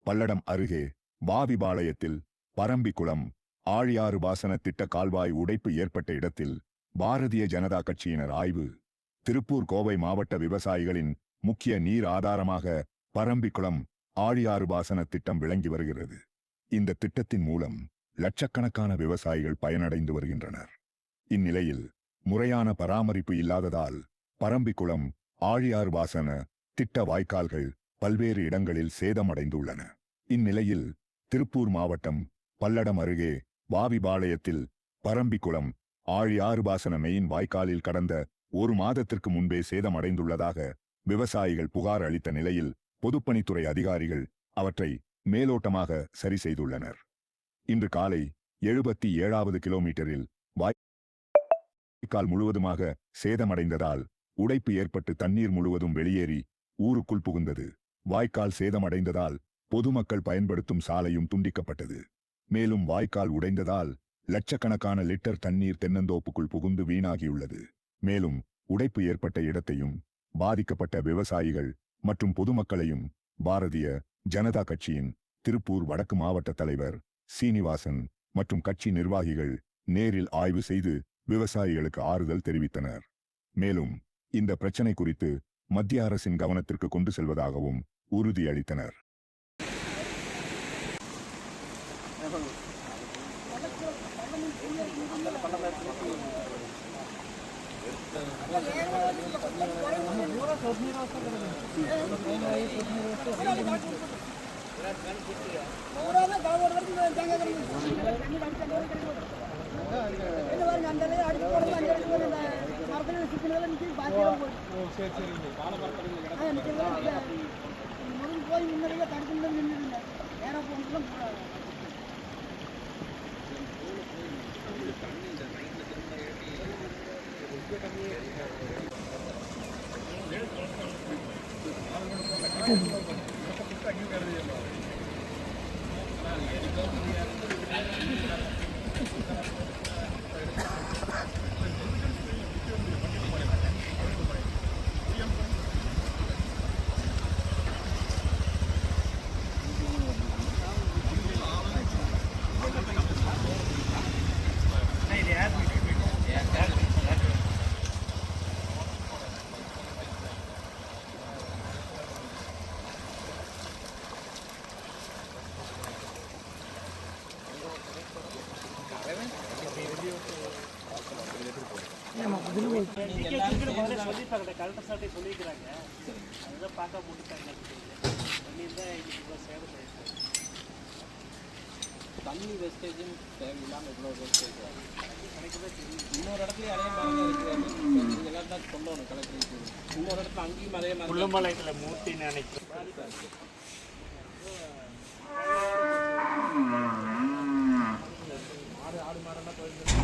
பல்லடம் அருகே வாவிபாளையத்தில் பரம்பிக்குளம் ஆழியாறு பாசன திட்ட கால்வாய் உடைப்பு ஏற்பட்ட இடத்தில் பாரதிய ஜனதா கட்சியினர் ஆய்வு. திருப்பூர் கோவை மாவட்ட விவசாயிகளின் முக்கிய நீர் ஆதாரமாக பரம்பிக்குளம் ஆழியாறு பாசன திட்டம் விளங்கி வருகிறது. இந்த திட்டத்தின் மூலம் லட்சக்கணக்கான விவசாயிகள் பயனடைந்து வருகின்றனர். இந்நிலையில் முறையான பராமரிப்பு இல்லாததால் பரம்பிக்குளம் ஆழியாறு பாசன திட்ட வாய்க்கால்கள் பல்வேறு இடங்களில் சேதமடைந்துள்ளன. இந்நிலையில் திருப்பூர் மாவட்டம் பல்லடம் அருகே வாவிபாளையத்தில் பரம்பிக்குளம் ஆழியாறு பாசன மெயின் வாய்க்காலில் கடந்த ஒரு மாதத்திற்கு முன்பே சேதமடைந்துள்ளதாக விவசாயிகள் புகார் அளித்த நிலையில் பொதுப்பணித்துறை அதிகாரிகள் அவற்றை மேலோட்டமாக சரி செய்துள்ளனர். இன்று காலை 77வது கிலோமீட்டரில் வாய்க்கால் முழுவதுமாக சேதமடைந்ததால் உடைப்பு ஏற்பட்டு தண்ணீர் முழுவதும் வெளியேறி ஊருக்குள் புகுந்தது. வாய்க்கால் சேதமடைந்ததால் பொதுமக்கள் பயன்படுத்தும் சாலையும் துண்டிக்கப்பட்டது. மேலும் வாய்க்கால் உடைந்ததால் லட்சக்கணக்கான லிட்டர் தண்ணீர் தென்னந்தோப்புக்குள் புகுந்து வீணாகியுள்ளது. மேலும் உடைப்பு ஏற்பட்ட இடத்தையும் பாதிக்கப்பட்ட விவசாயிகள் மற்றும் பொதுமக்களையும் பாரதிய ஜனதா கட்சியின் திருப்பூர் வடக்கு மாவட்ட தலைவர் சீனிவாசன் மற்றும் கட்சி நிர்வாகிகள் நேரில் ஆய்வு செய்து விவசாயிகளுக்கு ஆறுதல் தெரிவித்தனர். மேலும் இந்த பிரச்சனை குறித்து மத்திய அரசின் கவனத்திற்கு கொண்டு செல்வதாகவும் உறுதியளித்தனர். தண்ணி வேஸ்டேஜும் தேவையில்லாமல் எவ்வளோ வேஸ்டேஜ் இன்னொரு இடத்துல அதே மாதிரி இருக்குது. எல்லாத்தையும் சொல்லணும் கலெக்டருக்கு. இன்னொரு இடத்துல அங்கேயும் அதே மாதிரி புள்ளமலைகளை மூட்டி நினைக்கிறேன். ஆடு மாடெல்லாம் போயிருக்கு.